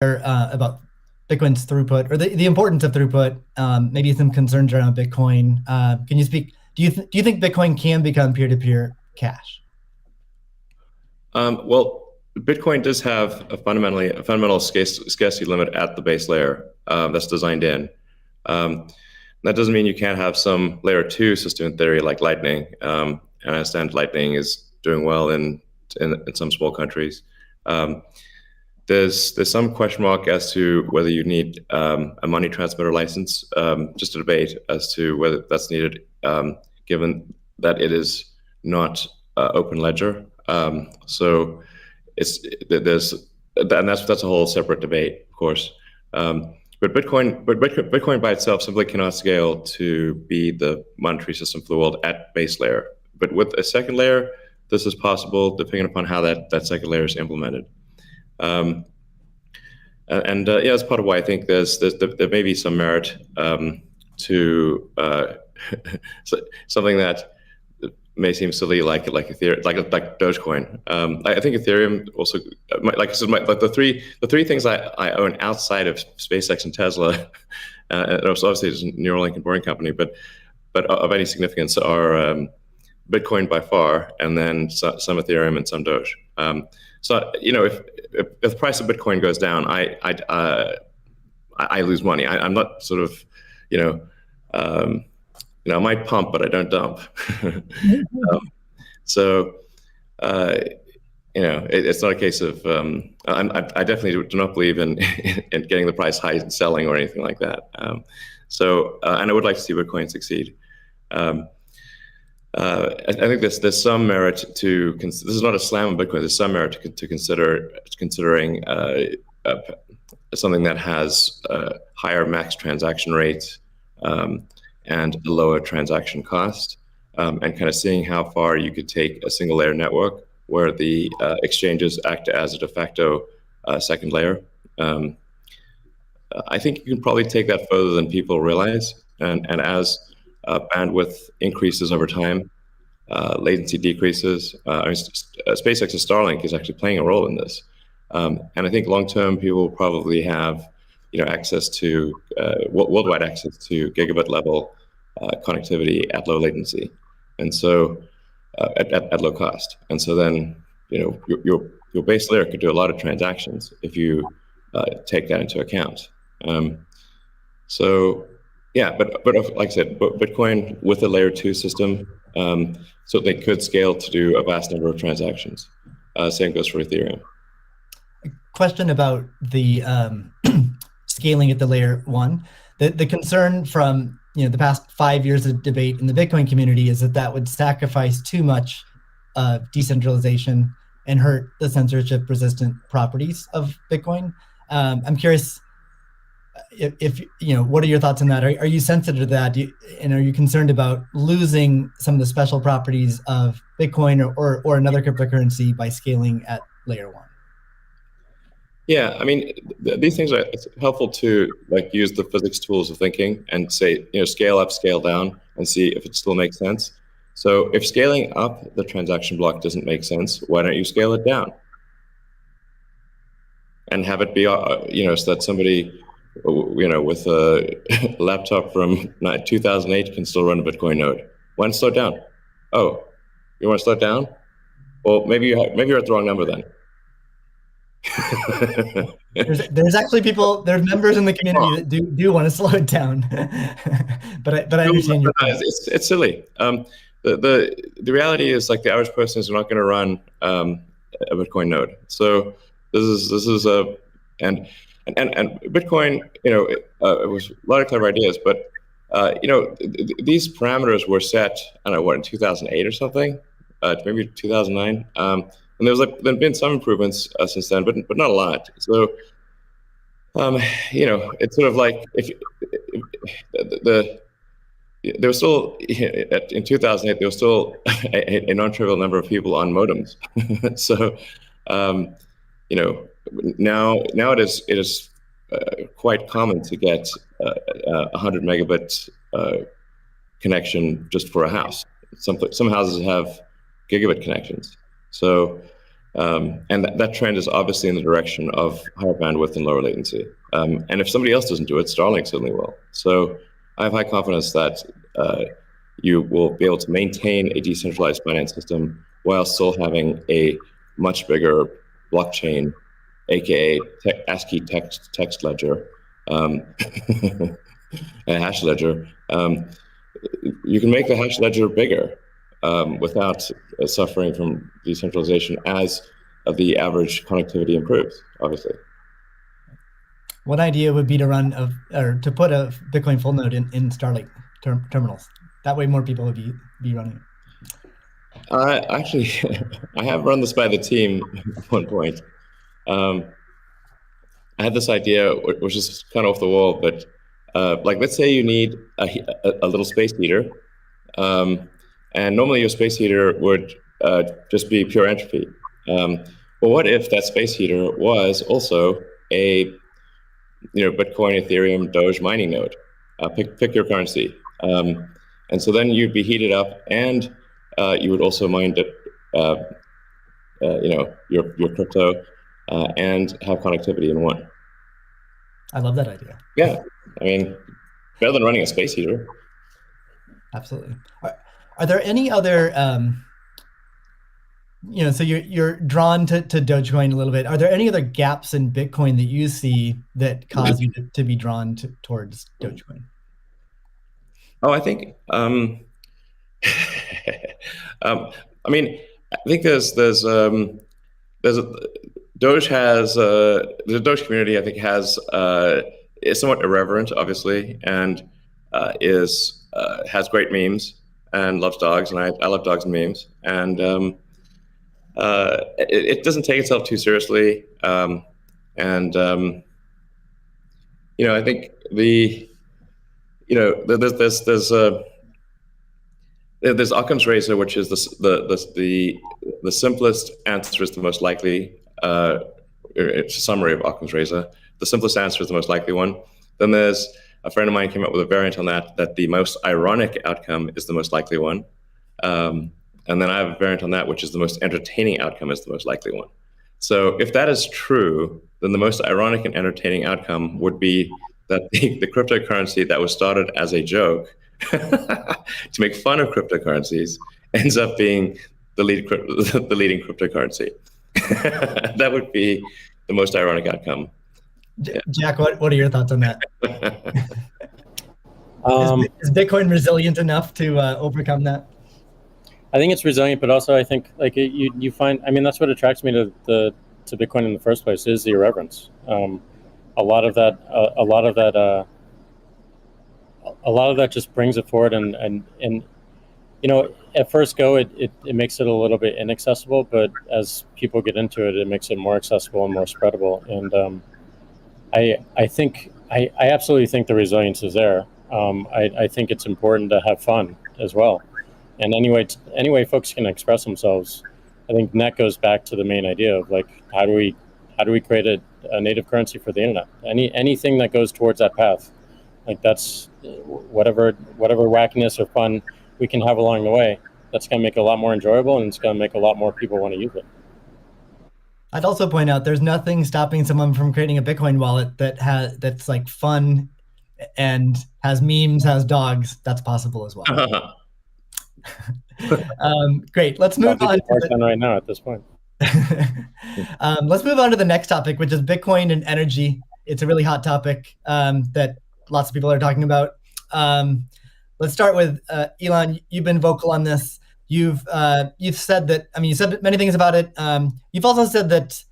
about Bitcoin's throughput or the importance of throughput, maybe some concerns around Bitcoin. Can you speak? Do you think Bitcoin can become peer-to-peer cash? Well, Bitcoin does have a fundamental scarcity limit at the base layer that's designed in. That doesn't mean you can't have some layer two system in theory like Lightning. And I understand Lightning is doing well in some small countries. There's some question mark as to whether you need a money transmitter license. Just a debate as to whether that's needed, given that it is not open ledger. So that's a whole separate debate, of course. But Bitcoin by itself simply cannot scale to be the monetary system for the world at base layer. But with a second layer, this is possible depending upon how that second layer is implemented. Yeah, that's part of why I think there may be some merit to something that may seem silly, like Ethereum, like Dogecoin. I think Ethereum also, like I said, the three things I own outside of SpaceX and Tesla, and obviously it's a Neuralink and Boring Company, but of any significance are Bitcoin by far, and then some Ethereum and some Doge. So if the price of Bitcoin goes down, I lose money. I'm not sort of I might pump, but I don't dump. So, it's not a case of I definitely do not believe in getting the price high and selling or anything like that. And I would like to see Bitcoin succeed. I think there's some merit to this is not a slam on Bitcoin. There's some merit to considering something that has higher max transaction rates and a lower transaction cost, and kind of seeing how far you could take a single layer network where the exchanges act as a de facto second layer. I think you can probably take that further than people realize, and as bandwidth increases over time, latency decreases. SpaceX's Starlink is actually playing a role in this, and I think long term people will probably have access to worldwide access to gigabit level connectivity at low latency, and so at low cost. And so then your base layer could do a lot of transactions if you take that into account. So yeah, but like I said, Bitcoin with a layer two system, so they could scale to do a vast number of transactions. Same goes for Ethereum. Question about the scaling at the layer one. The concern from the past 5 years of debate in the Bitcoin community is that would sacrifice too much decentralization and hurt the censorship-resistant properties of Bitcoin. I'm curious if what are your thoughts on that? Are you sensitive to that? And are you concerned about losing some of the special properties of Bitcoin or another cryptocurrency by scaling at layer one? Yeah, I mean, these things are helpful to use the physics tools of thinking and say, scale up, scale down, and see if it still makes sense. So if scaling up the transaction block doesn't make sense, why don't you scale it down? And have it be, so that somebody, with a laptop from 2008 can still run a Bitcoin node. Why not slow it down? Oh, you want to slow it down? Well, maybe you're at the wrong number then. there's actually there's members in the community that do want to slow it down, but I understand your point. It's silly. The reality is the average person is not going to run a Bitcoin node. So this is and Bitcoin, it was a lot of clever ideas, but these parameters were set, I don't know, in 2008 or something, maybe 2009. And there's been some improvements since then, but not a lot. So, it's sort of like there was still in 2008 there was still a non-trivial number of people on modems. So, now it is quite common to get 100 megabit connection just for a house. Some houses have gigabit connections. So And that trend is obviously in the direction of higher bandwidth and lower latency. And if somebody else doesn't do it, Starlink certainly will. So I have high confidence that you will be able to maintain a decentralized finance system while still having a much bigger blockchain, aka ASCII text ledger, a hash ledger. You can make the hash ledger bigger without suffering from decentralization as the average connectivity improves, obviously. One idea would be to to put a Bitcoin full node in Starlink terminals. That way more people would be running it. Actually, I have run this by the team at one point. I had this idea, which is kind of off the wall, but like, let's say you need a little space heater, and normally your space heater would just be pure entropy. But what if that space heater was also a Bitcoin, Ethereum, Doge mining node? Pick your currency, and so then you'd be heated up, and you would also mine your crypto and have connectivity in one. I love that idea. Yeah, I mean, better than running a space heater. Absolutely. Are there any other, so you're drawn to Dogecoin a little bit. Are there any other gaps in Bitcoin that you see that cause you to be drawn towards Dogecoin? Oh, I think, I mean, I think there's Doge has the Doge community, I think, is somewhat irreverent, obviously, and has great memes and loves dogs, and I love dogs and memes, and it doesn't take itself too seriously, and I think there's Occam's razor, which is the simplest answer is the most likely. It's a summary of Occam's razor. The simplest answer is the most likely one. Then there's a friend of mine came up with a variant on that the most ironic outcome is the most likely one. And then I have a variant on that, which is the most entertaining outcome is the most likely one. So if that is true, then the most ironic and entertaining outcome would be that the cryptocurrency that was started as a joke to make fun of cryptocurrencies ends up being the leading cryptocurrency. That would be the most ironic outcome. Jack, what are your thoughts on that? Is Bitcoin resilient enough to overcome that? I think it's resilient, but also I think like you find, I mean, that's what attracts me to Bitcoin in the first place is the irreverence. A lot of that just brings it forward, and at first go it makes it a little bit inaccessible, but as people get into it, it makes it more accessible and more spreadable. And I absolutely think the resilience is there. I think it's important to have fun as well. And anyway folks can express themselves. I think that goes back to the main idea of like how do we create a native currency for the internet? Anything that goes towards that path, like that's whatever wackiness or fun we can have along the way. That's going to make it a lot more enjoyable, and it's going to make a lot more people want to use it. I'd also point out there's nothing stopping someone from creating a Bitcoin wallet that's like fun and has memes, has dogs. That's possible as well. Great. Let's move on. Right now at this point. Let's move on to the next topic, which is Bitcoin and energy. It's a really hot topic that lots of people are talking about. Let's start with Elon. You've been vocal on this. You've said that. I mean, you said many things about it. You've also said that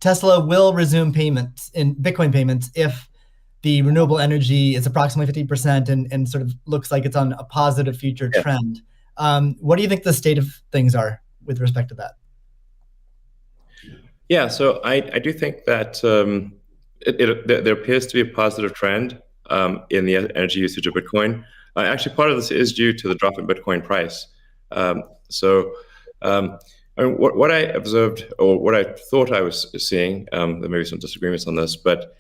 Tesla will resume payments in Bitcoin payments if the renewable energy is approximately 50% and sort of looks like it's on a positive future trend. What do you think the state of things are with respect to that? Yeah, so I do think that there appears to be a positive trend in the energy usage of Bitcoin. Actually, part of this is due to the drop in Bitcoin price. What I observed, or what I thought I was seeing, there may be some disagreements on this, but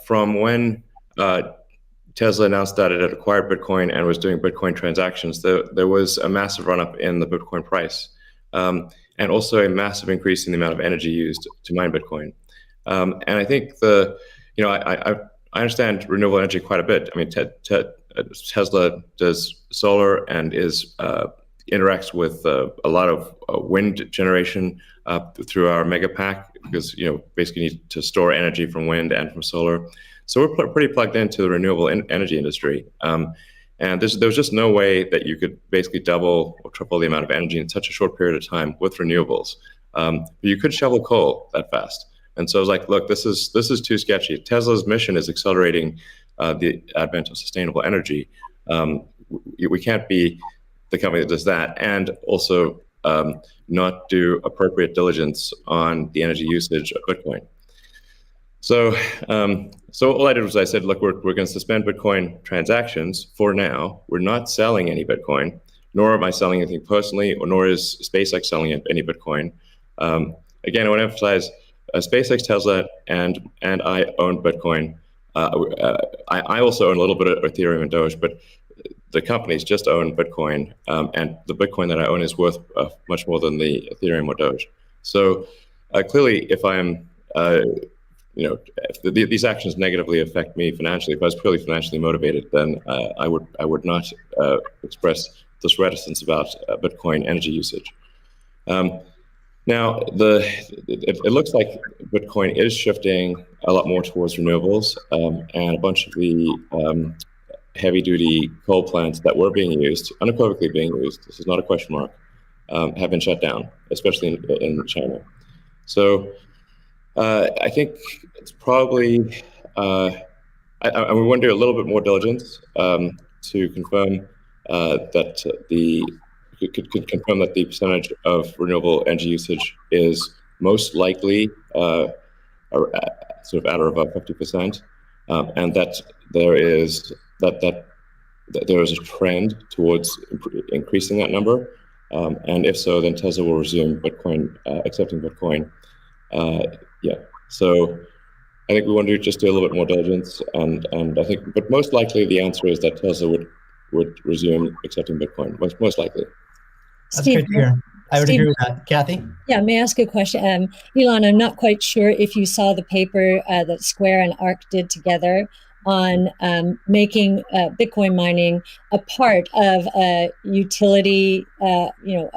from when Tesla announced that it had acquired Bitcoin and was doing Bitcoin transactions, there was a massive run-up in the Bitcoin price. And and also a massive increase in the amount of energy used to mine Bitcoin. And I think I understand renewable energy quite a bit. I mean, Tesla does solar and interacts with a lot of wind generation through our mega pack, because basically need to store energy from wind and from solar. So we're pretty plugged into the renewable energy industry. And there's just no way that you could basically double or triple the amount of energy in such a short period of time with renewables. But you could shovel coal that fast. And so I was like, look, this is too sketchy. Tesla's mission is accelerating the advent of sustainable energy. We can't be the company that does that and also not do appropriate diligence on the energy usage of Bitcoin. So all I did was I said, look, we're going to suspend Bitcoin transactions for now. We're not selling any Bitcoin, nor am I selling anything personally, or nor is SpaceX selling any Bitcoin. Again, I want to emphasize SpaceX, Tesla, and I own Bitcoin. I also own a little bit of Ethereum and Doge, but the companies just own Bitcoin, and the Bitcoin that I own is worth much more than the Ethereum or Doge. So clearly, if I'm if these actions negatively affect me financially, if I was purely financially motivated, then I would not express this reticence about Bitcoin energy usage. Now, it looks like Bitcoin is shifting a lot more towards renewables, and a bunch of the heavy-duty coal plants that were being used, unequivocally being used, this is not a question mark, have been shut down, especially in China. So I think it's probably, we want to do a little bit more diligence to confirm confirm that the percentage of renewable energy usage is most likely sort of at or above 50%, and that there is a trend towards increasing that number, and if so, then Tesla will resume accepting Bitcoin. So I think we want to just do a little bit more diligence, and I think, but most likely the answer is that Tesla would resume accepting Bitcoin, most likely. That's Steve, great to hear. I would agree with that. Kathy? Yeah, may I ask a question? Elon, I'm not quite sure if you saw the paper that Square and ARK did together on making Bitcoin mining a part of a utility, a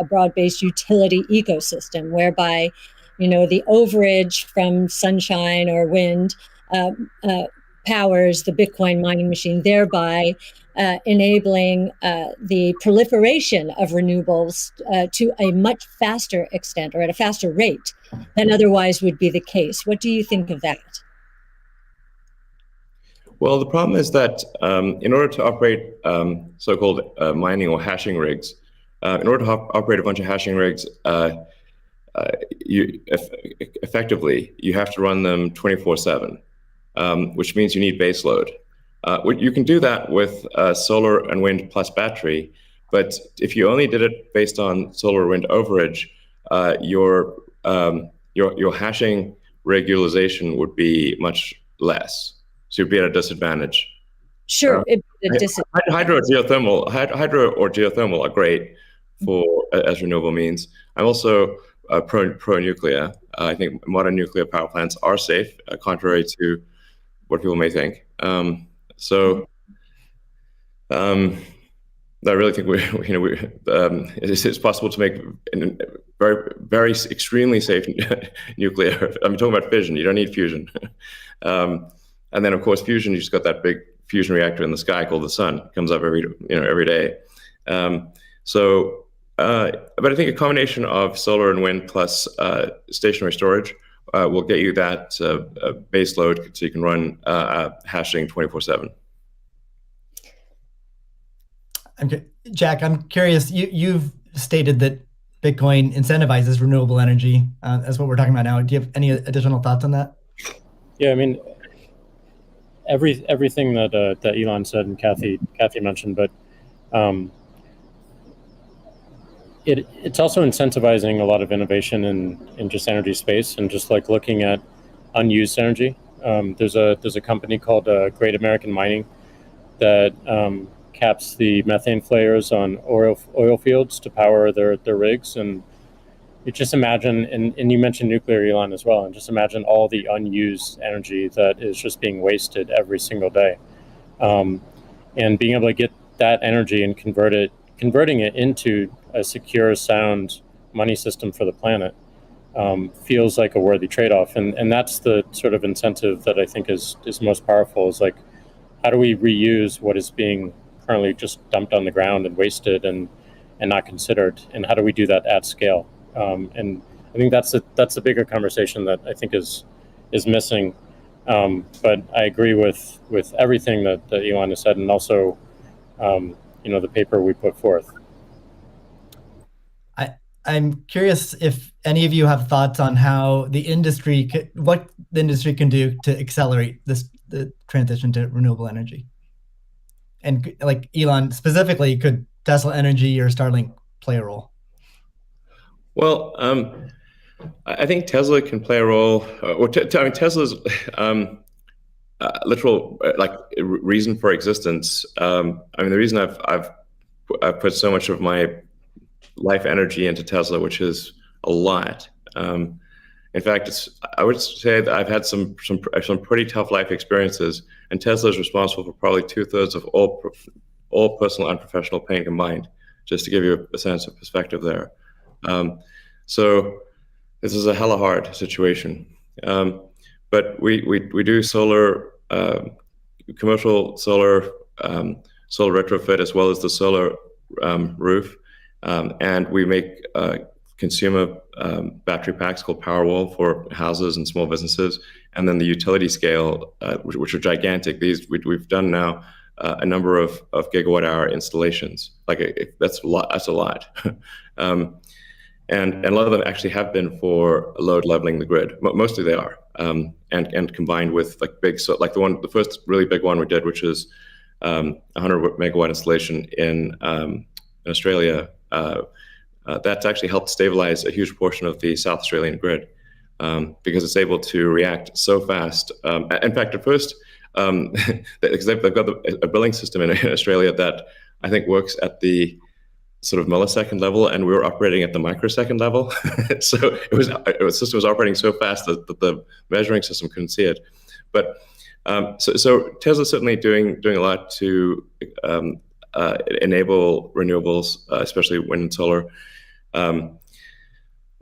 broad-based utility ecosystem, whereby, the overage from sunshine or wind powers the Bitcoin mining machine, thereby enabling the proliferation of renewables to a much faster extent, or at a faster rate than otherwise would be the case. What do you think of that? Well, the problem is that in order to operate so-called mining or hashing rigs, in order to operate a bunch of hashing rigs, effectively, you have to run them 24/7, which means you need base load. You can do that with solar and wind plus battery, but if you only did it based on solar wind overage, your hashing rig utilization would be much less. So you'd be at a disadvantage. Sure, hydro or geothermal are great as renewable means. I'm also pro nuclear. I think modern nuclear power plants are safe, contrary to what people may think. So I really think it's possible to make very, very extremely safe nuclear. I'm talking about fission. You don't need fusion. And then, of course, fusion. You just got that big fusion reactor in the sky called the sun. It comes up every day. But I think a combination of solar and wind plus stationary storage will get you that base load, so you can run hashing 24/7. Jack, I'm curious. You've stated that Bitcoin incentivizes renewable energy. That's what we're talking about now. Do you have any additional thoughts on that? Yeah, I mean, everything that Elon said and Kathy mentioned, but it's also incentivizing a lot of innovation in just energy space, and just like looking at unused energy. There's a company called Great American Mining that caps the methane flares on oil fields to power their rigs, and you just imagine, and you mentioned nuclear, Elon, as well, and just imagine all the unused energy that is just being wasted every single day. And being able to get that energy and converting it into a secure, sound money system for the planet feels like a worthy trade-off. And that's the sort of incentive that I think is most powerful, is like, how do we reuse what is being currently just dumped on the ground and wasted and not considered, and how do we do that at scale? And I think that's a bigger conversation that I think is missing. But I agree with everything that Elon has said, and also, the paper we put forth. I'm curious if any of you have thoughts on how what the industry can do to accelerate the transition to renewable energy. And like Elon specifically, could Tesla Energy or Starlink play a role? Well, I think Tesla can play a role. Tesla's literal reason for existence. The reason I've put so much of my life energy into Tesla, which is a lot. In fact, I would say that I've had some pretty tough life experiences, and Tesla is responsible for probably 2/3 of all personal and professional pain combined. Just to give you a sense of perspective there. So this is a hella hard situation. But we do solar, commercial solar, solar retrofit, as well as the solar roof. And we make consumer battery packs called Powerwall for houses and small businesses. And then the utility scale, which are gigantic. We've done now a number of gigawatt hour installations. That's a lot. That's a lot. And a lot of them actually have been for load leveling the grid. Mostly they are. And combined with the first really big one we did, which is 100 megawatt installation in Australia. That's actually helped stabilize a huge portion of the South Australian grid because it's able to react so fast. In fact, at first, because they've got a billing system in Australia that I think works at the sort of millisecond level, and we were operating at the microsecond level. So the system was operating so fast that the measuring system couldn't see it. But so Tesla's certainly doing a lot to enable renewables, especially wind and solar. And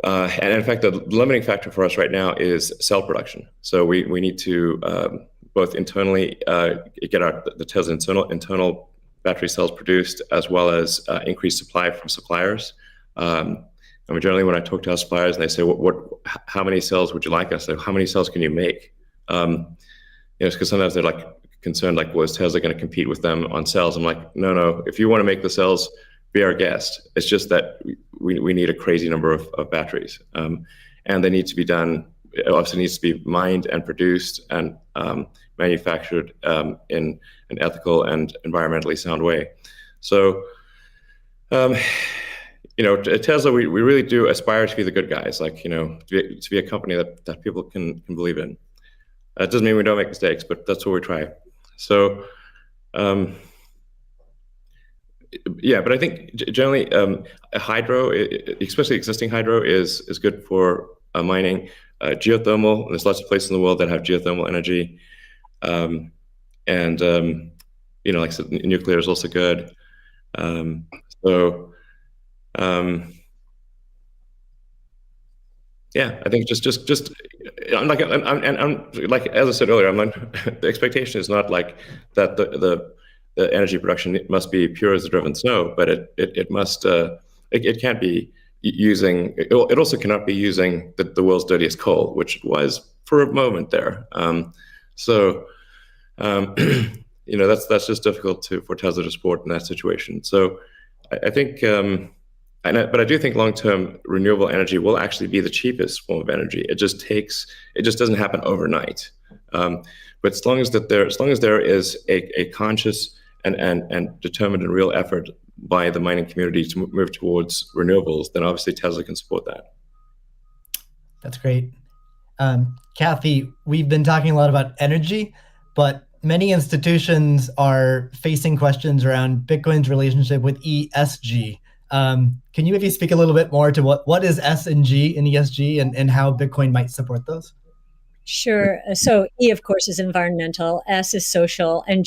in fact, the limiting factor for us right now is cell production. So we need to both internally get the Tesla internal battery cells produced, as well as increase supply from suppliers. Generally, when I talk to our suppliers and they say, how many cells would you like us? How many cells can you make? Because sometimes they're concerned, is Tesla going to compete with them on cells? I'm like, no. If you want to make the cells, be our guest. It's just that we need a crazy number of batteries, and they need to be done. It obviously needs to be mined and produced and manufactured in an ethical and environmentally sound way. So, Tesla, we really do aspire to be the good guys, to be a company that people can believe in. It doesn't mean we don't make mistakes, but that's what we try. So, but I think generally hydro, especially existing hydro, is good for mining. Geothermal, there's lots of places in the world that have geothermal energy. Like I said, nuclear is also good. I think just I'm as I said earlier, the expectation is not that the energy production must be pure as the driven snow, but it must it can't be using it also cannot be using the world's dirtiest coal, which was for a moment there. That's just difficult for Tesla to support in that situation. So I think. But I do think long-term renewable energy will actually be the cheapest form of energy. It just doesn't happen overnight. But as long as there is a conscious and determined and real effort by the mining community to move towards renewables, then obviously Tesla can support that. That's great. Kathy, we've been talking a lot about energy, but many institutions are facing questions around Bitcoin's relationship with ESG. Can you maybe speak a little bit more to what is S and G in ESG and how Bitcoin might support those? Sure. So E, of course, is environmental, S is social, and